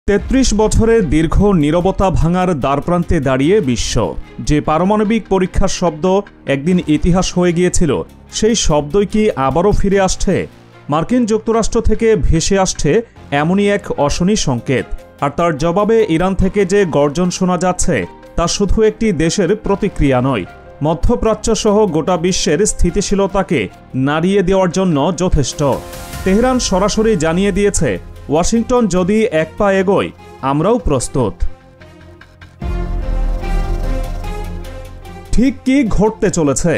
৩৩ বছরের দীর্ঘ নীরবতা ভাঙার দ্বারপ্রান্তে দাঁড়িয়ে বিশ্ব। যে পারমাণবিক পরীক্ষার শব্দ একদিন ইতিহাস হয়ে গিয়েছিল, সেই শব্দই কি আবারও ফিরে আসছে? মার্কিন যুক্তরাষ্ট্র থেকে ভেসে আসছে এমনই এক অশনি সংকেত। আর তার জবাবে ইরান থেকে যে গর্জন শোনা যাচ্ছে, তা শুধু একটি দেশের প্রতিক্রিয়া নয়, মধ্যপ্রাচ্যসহ গোটা বিশ্বের স্থিতিশীলতাকে নাড়িয়ে দেওয়ার জন্য যথেষ্ট। তেহরান সরাসরি জানিয়ে দিয়েছে, ওয়াশিংটন যদি এক পা এগোয়, আমরাও প্রস্তুত। ঠিক কি ঘটতে চলেছে?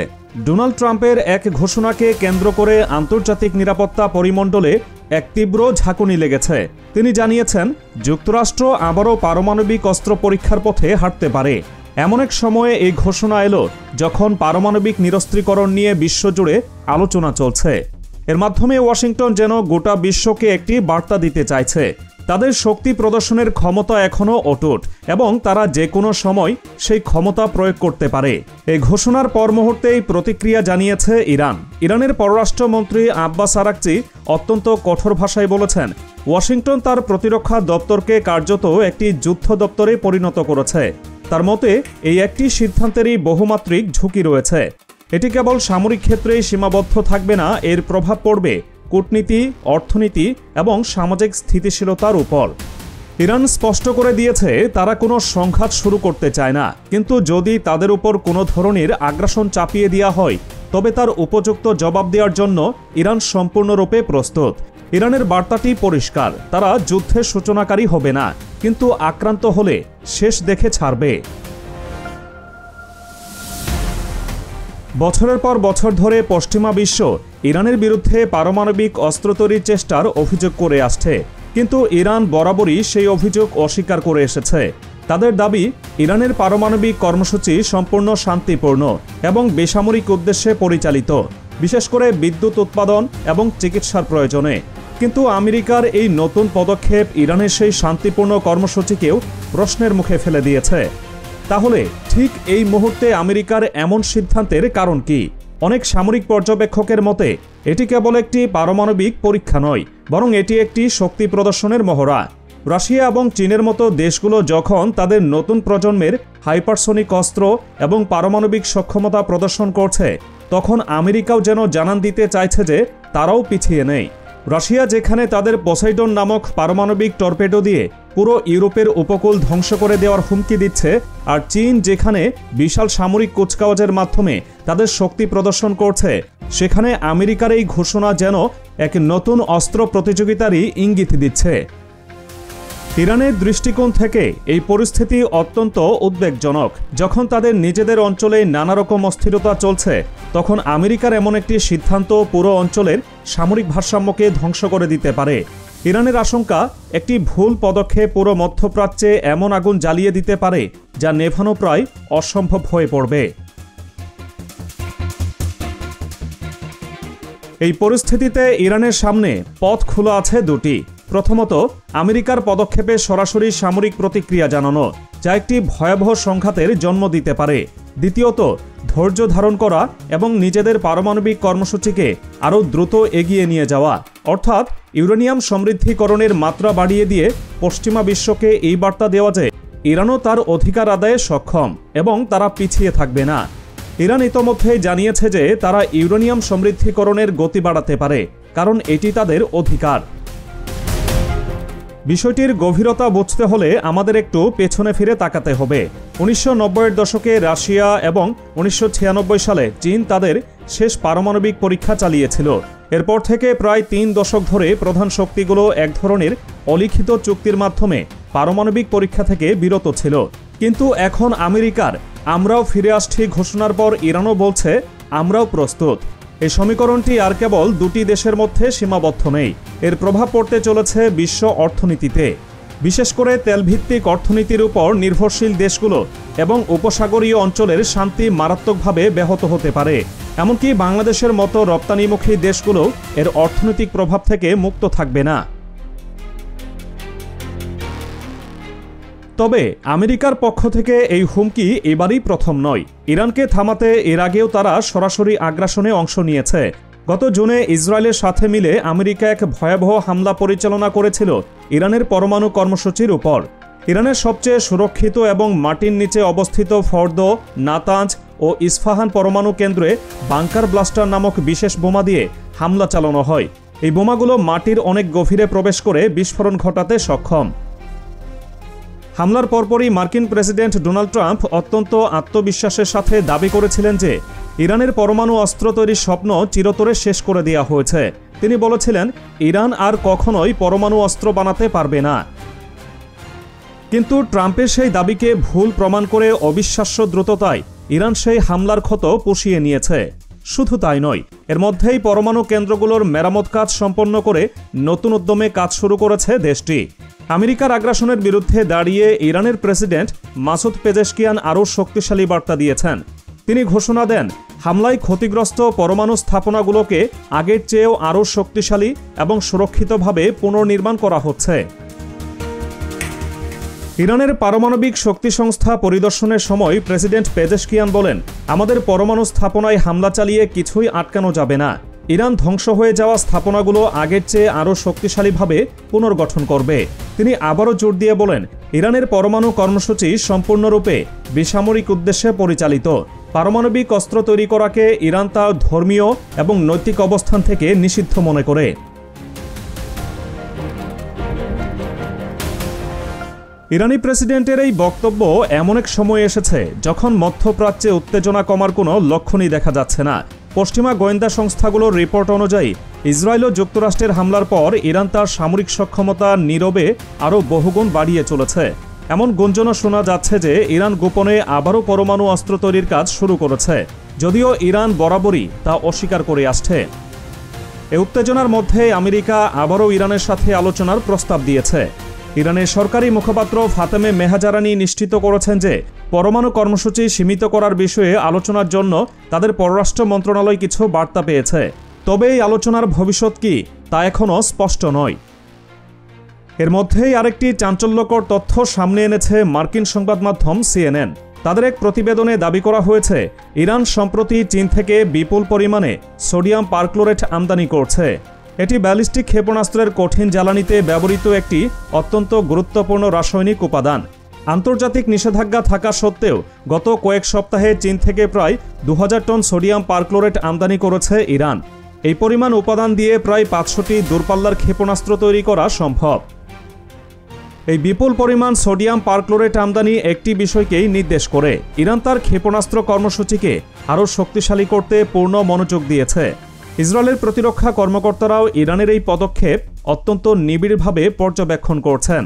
ডোনাল্ড ট্রাম্পের এক ঘোষণাকে কেন্দ্র করে আন্তর্জাতিক নিরাপত্তা পরিমণ্ডলে এক তীব্র ঝাঁকুনি লেগেছে। তিনি জানিয়েছেন, যুক্তরাষ্ট্র আবারও পারমাণবিক অস্ত্র পরীক্ষার পথে হাঁটতে পারে। এমন এক সময়ে এই ঘোষণা এলো যখন পারমাণবিক নিরস্ত্রীকরণ নিয়ে বিশ্বজুড়ে আলোচনা চলছে। এর মাধ্যমে ওয়াশিংটন যেন গোটা বিশ্বকে একটি বার্তা দিতে চাইছে, তাদের শক্তি প্রদর্শনের ক্ষমতা এখনও অটুট এবং তারা যে কোনো সময় সেই ক্ষমতা প্রয়োগ করতে পারে। এই ঘোষণার পর মুহূর্তেই প্রতিক্রিয়া জানিয়েছে ইরান। ইরানের পররাষ্ট্রমন্ত্রী আব্বাস আরাকচি অত্যন্ত কঠোর ভাষায় বলেছেন, ওয়াশিংটন তার প্রতিরক্ষা দপ্তরকে কার্যত একটি যুদ্ধ দপ্তরে পরিণত করেছে। তার মতে, এই একটি সিদ্ধান্তেরই বহুমাত্রিক ঝুঁকি রয়েছে। এটি কেবল সামরিক ক্ষেত্রেই সীমাবদ্ধ থাকবে না, এর প্রভাব পড়বে কূটনীতি, অর্থনীতি এবং সামাজিক স্থিতিশীলতার উপর। ইরান স্পষ্ট করে দিয়েছে, তারা কোনো সংঘাত শুরু করতে চায় না, কিন্তু যদি তাদের উপর কোনো ধরনের আগ্রাসন চাপিয়ে দেওয়া হয়, তবে তার উপযুক্ত জবাব দেওয়ার জন্য ইরান সম্পূর্ণরূপে প্রস্তুত। ইরানের বার্তাটি পরিষ্কার, তারা যুদ্ধের সূচনাকারী হবে না, কিন্তু আক্রান্ত হলে শেষ দেখে ছাড়বে। বছরের পর বছর ধরে পশ্চিমা বিশ্ব ইরানের বিরুদ্ধে পারমাণবিক অস্ত্র তৈরির চেষ্টার অভিযোগ করে আসছে, কিন্তু ইরান বরাবরই সেই অভিযোগ অস্বীকার করে এসেছে। তাদের দাবি, ইরানের পারমাণবিক কর্মসূচি সম্পূর্ণ শান্তিপূর্ণ এবং বেসামরিক উদ্দেশ্যে পরিচালিত, বিশেষ করে বিদ্যুৎ উৎপাদন এবং চিকিৎসার প্রয়োজনে। কিন্তু আমেরিকার এই নতুন পদক্ষেপ ইরানের সেই শান্তিপূর্ণ কর্মসূচিকেও প্রশ্নের মুখে ফেলে দিয়েছে। তাহলে ঠিক এই মুহূর্তে আমেরিকার এমন সিদ্ধান্তের কারণ কি? অনেক সামরিক পর্যবেক্ষকের মতে, এটি কেবল একটি পারমাণবিক পরীক্ষা নয়, বরং এটি একটি শক্তি প্রদর্শনের মহড়া। রাশিয়া এবং চীনের মতো দেশগুলো যখন তাদের নতুন প্রজন্মের হাইপারসোনিক অস্ত্র এবং পারমাণবিক সক্ষমতা প্রদর্শন করছে, তখন আমেরিকাও যেন জানান দিতে চাইছে যে তারাও পিছিয়ে নেই। রাশিয়া যেখানে তাদের পোসাইডন নামক পারমাণবিক টর্পেডো দিয়ে পুরো ইউরোপের উপকূল ধ্বংস করে দেওয়ার হুমকি দিচ্ছে, আর চীন যেখানে বিশাল সামরিক কুচকাওয়াজের মাধ্যমে তাদের শক্তি প্রদর্শন করছে, সেখানে আমেরিকার এই ঘোষণা যেন এক নতুন অস্ত্র প্রতিযোগিতারই ইঙ্গিত দিচ্ছে। ইরানের দৃষ্টিকোণ থেকে এই পরিস্থিতি অত্যন্ত উদ্বেগজনক। যখন তাদের নিজেদের অঞ্চলে নানা রকম অস্থিরতা চলছে, তখন আমেরিকার এমন একটি সিদ্ধান্ত পুরো অঞ্চলের সামরিক ভারসাম্যকে ধ্বংস করে দিতে পারে। ইরানের আশঙ্কা, একটি ভুল পদক্ষেপ পুরো মধ্যপ্রাচ্যে এমন আগুন জ্বালিয়ে দিতে পারে যা নেভানো প্রায় অসম্ভব হয়ে পড়বে। এই পরিস্থিতিতে ইরানের সামনে পথ খোলা আছে দুটি। প্রথমত, আমেরিকার পদক্ষেপে সরাসরি সামরিক প্রতিক্রিয়া জানানো, যা একটি ভয়াবহ সংঘাতের জন্ম দিতে পারে। দ্বিতীয়ত, ধৈর্য ধারণ করা এবং নিজেদের পারমাণবিক কর্মসূচিকে আরও দ্রুত এগিয়ে নিয়ে যাওয়া, অর্থাৎ ইউরেনিয়াম সমৃদ্ধিকরণের মাত্রা বাড়িয়ে দিয়ে পশ্চিমা বিশ্বকে এই বার্তা দেওয়া যে ইরানও তার অধিকার আদায়ে সক্ষম এবং তারা পিছিয়ে থাকবে না। ইরান ইতোমধ্যেই জানিয়েছে যে তারা ইউরেনিয়াম সমৃদ্ধিকরণের গতি বাড়াতে পারে, কারণ এটি তাদের অধিকার। বিষয়টির গভীরতা বুঝতে হলে আমাদের একটু পেছনে ফিরে তাকাতে হবে। 1990-এর দশকে রাশিয়া এবং 1996 সালে চীন তাদের শেষ পারমাণবিক পরীক্ষা চালিয়েছিল। এরপর থেকে প্রায় 3 দশক ধরে প্রধান শক্তিগুলো এক ধরনের অলিখিত চুক্তির মাধ্যমে পারমাণবিক পরীক্ষা থেকে বিরত ছিল। কিন্তু এখন আমেরিকার আমরাও ফিরে আসছি ঘোষণার পর ইরানও বলছে, আমরাও প্রস্তুত। এই সমীকরণটি আর কেবল দুটি দেশের মধ্যে সীমাবদ্ধ নেই, এর প্রভাব পড়তে চলেছে বিশ্ব অর্থনীতিতে। বিশেষ করে তেলভিত্তিক অর্থনীতির উপর নির্ভরশীল দেশগুলো এবং উপসাগরীয় অঞ্চলের শান্তি মারাত্মকভাবে ব্যাহত হতে পারে। এমনকি বাংলাদেশের মতো রপ্তানিমুখী দেশগুলো এর অর্থনৈতিক প্রভাব থেকে মুক্ত থাকবে না। তবে আমেরিকার পক্ষ থেকে এই হুমকি এবারই প্রথম নয়। ইরানকে থামাতে এর আগেও তারা সরাসরি আগ্রাসনে অংশ নিয়েছে। গত জুনে ইসরায়েলের সাথে মিলে আমেরিকা এক ভয়াবহ হামলা পরিচালনা করেছিল ইরানের পরমাণু কর্মসূচির উপর। ইরানের সবচেয়ে সুরক্ষিত এবং মাটির নিচে অবস্থিত ফর্দো, নাতাঞ্জ ও ইস্ফাহান পরমাণু কেন্দ্রে বাংকার ব্লাস্টার নামক বিশেষ বোমা দিয়ে হামলা চালানো হয়। এই বোমাগুলো মাটির অনেক গভীরে প্রবেশ করে বিস্ফোরণ ঘটাতে সক্ষম। হামলার পরপরই মার্কিন প্রেসিডেন্ট ডোনাল্ড ট্রাম্প অত্যন্ত আত্মবিশ্বাসের সাথে দাবি করেছিলেন যে ইরানের পরমাণু অস্ত্র তৈরির স্বপ্ন চিরতরে শেষ করে দেওয়া হয়েছে। তিনি বলেছিলেন, ইরান আর কখনোই পরমাণু অস্ত্র বানাতে পারবে না। কিন্তু ট্রাম্পের সেই দাবিকে ভুল প্রমাণ করে অবিশ্বাস্য দ্রুততায় ইরান সেই হামলার ক্ষত পুষিয়ে নিয়েছে। শুধু তাই নয়, এর মধ্যেই পরমাণু কেন্দ্রগুলোর মেরামত কাজ সম্পন্ন করে নতুন উদ্যমে কাজ শুরু করেছে দেশটি। আমেরিকার আগ্রাসনের বিরুদ্ধে দাঁড়িয়ে ইরানের প্রেসিডেন্ট মাসুদ পেজেশকিয়ান আরও শক্তিশালী বার্তা দিয়েছেন। তিনি ঘোষণা দেন, হামলায় ক্ষতিগ্রস্ত পরমাণু স্থাপনাগুলোকে আগের চেয়েও আরও শক্তিশালী এবং সুরক্ষিতভাবে পুনর্নির্মাণ করা হচ্ছে। ইরানের পারমাণবিক শক্তি সংস্থা পরিদর্শনের সময় প্রেসিডেন্ট পেজেশকিয়ান বলেন, আমাদের পরমাণু স্থাপনায় হামলা চালিয়ে কিছুই আটকানো যাবে না। ইরান ধ্বংস হয়ে যাওয়া স্থাপনাগুলো আগের চেয়ে আরও শক্তিশালীভাবে পুনর্গঠন করবে। তিনি আবারও জোর দিয়ে বলেন, ইরানের পরমাণু কর্মসূচি সম্পূর্ণরূপে বেসামরিক উদ্দেশ্যে পরিচালিত। পারমাণবিক অস্ত্র তৈরি করাকে ইরান তার ধর্মীয় এবং নৈতিক অবস্থান থেকে নিষিদ্ধ মনে করে। ইরানি প্রেসিডেন্টের এই বক্তব্য এমন এক সময় এসেছে যখন মধ্যপ্রাচ্যে উত্তেজনা কমার কোনো লক্ষণই দেখা যাচ্ছে না। পশ্চিমা গোয়েন্দা সংস্থাগুলোর রিপোর্ট অনুযায়ী ইসরায়েল ও যুক্তরাষ্ট্রের হামলার পর ইরান তার সামরিক সক্ষমতা নীরবে আরও বহুগুণ বাড়িয়ে চলেছে। এমন গুঞ্জনও শোনা যাচ্ছে যে ইরান গোপনে আবারও পরমাণু অস্ত্র তৈরির কাজ শুরু করেছে, যদিও ইরান বরাবরই তা অস্বীকার করে আসছে। এই উত্তেজনার মধ্যে আমেরিকা আবারও ইরানের সাথে আলোচনার প্রস্তাব দিয়েছে। ইরানের সরকারি মুখপাত্র ফাতেমে মেহাজারানি নিশ্চিত করেছেন যে পরমাণু কর্মসূচি সীমিত করার বিষয়ে আলোচনার জন্য তাদের পররাষ্ট্র মন্ত্রণালয় কিছু বার্তা পেয়েছে। তবে এই আলোচনার ভবিষ্যৎ কি তা এখনও স্পষ্ট নয়। এর মধ্যেই আরেকটি চাঞ্চল্যকর তথ্য সামনে এনেছে মার্কিন সংবাদ মাধ্যম CNN। তাদের এক প্রতিবেদনে দাবি করা হয়েছে, ইরান সম্প্রতি চীন থেকে বিপুল পরিমাণে সোডিয়াম পারক্লোরেট আমদানি করছে। এটি ব্যালিস্টিক ক্ষেপণাস্ত্রের কঠিন জ্বালানিতে ব্যবহৃত একটি অত্যন্ত গুরুত্বপূর্ণ রাসায়নিক উপাদান। আন্তর্জাতিক নিষেধাজ্ঞা থাকা সত্ত্বেও গত কয়েক সপ্তাহে চীন থেকে প্রায় 2000 টন সোডিয়াম পারক্লোরেট আমদানি করেছে ইরান। এই পরিমাণ উপাদান দিয়ে প্রায় 500টি দূরপাল্লার ক্ষেপণাস্ত্র তৈরি করা সম্ভব। এই বিপুল পরিমাণ সোডিয়াম পারক্লোরেট আমদানি একটি বিষয়কেই নির্দেশ করে, ইরান তার ক্ষেপণাস্ত্র কর্মসূচিকে আরও শক্তিশালী করতে পূর্ণ মনোযোগ দিয়েছে। ইসরায়েলের প্রতিরক্ষা কর্মকর্তারাও ইরানের এই পদক্ষেপ অত্যন্ত নিবিড়ভাবে পর্যবেক্ষণ করছেন।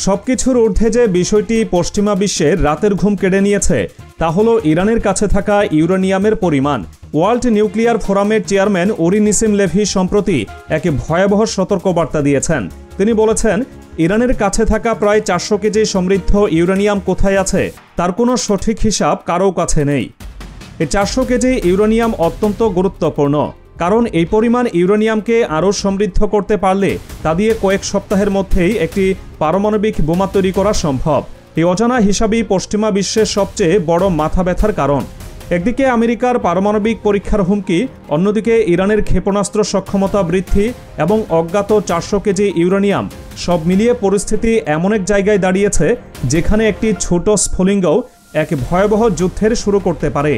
সবকিছুর ঊর্ধ্বে যে বিষয়টি পশ্চিমা বিশ্বের রাতের ঘুম কেড়ে নিয়েছে তা হল ইরানের কাছে থাকা ইউরেনিয়ামের পরিমাণ। ওয়ার্ল্ড নিউক্লিয়ার ফোরামের চেয়ারম্যান উরি নিসিম লেভি সম্প্রতি এক ভয়াবহ সতর্কবার্তা দিয়েছেন। তিনি বলেছেন, ইরানের কাছে থাকা প্রায় 400 কেজি সমৃদ্ধ ইউরেনিয়াম কোথায় আছে তার কোনো সঠিক হিসাব কারও কাছে নেই। এই 400 কেজি ইউরেনিয়াম অত্যন্ত গুরুত্বপূর্ণ, কারণ এই পরিমাণ ইউরেনিয়ামকে আরও সমৃদ্ধ করতে পারলে তা দিয়ে কয়েক সপ্তাহের মধ্যেই একটি পারমাণবিক বোমা তৈরি করা সম্ভব। এই অজানা হিসাবই পশ্চিমা বিশ্বের সবচেয়ে বড় মাথা ব্যথার কারণ। একদিকে আমেরিকার পারমাণবিক পরীক্ষার হুমকি, অন্যদিকে ইরানের ক্ষেপণাস্ত্র সক্ষমতা বৃদ্ধি এবং অজ্ঞাত 400 কেজি ইউরেনিয়াম, সব মিলিয়ে পরিস্থিতি এমন এক জায়গায় দাঁড়িয়েছে যেখানে একটি ছোট স্ফুলিঙ্গও এক ভয়াবহ যুদ্ধের শুরু করতে পারে।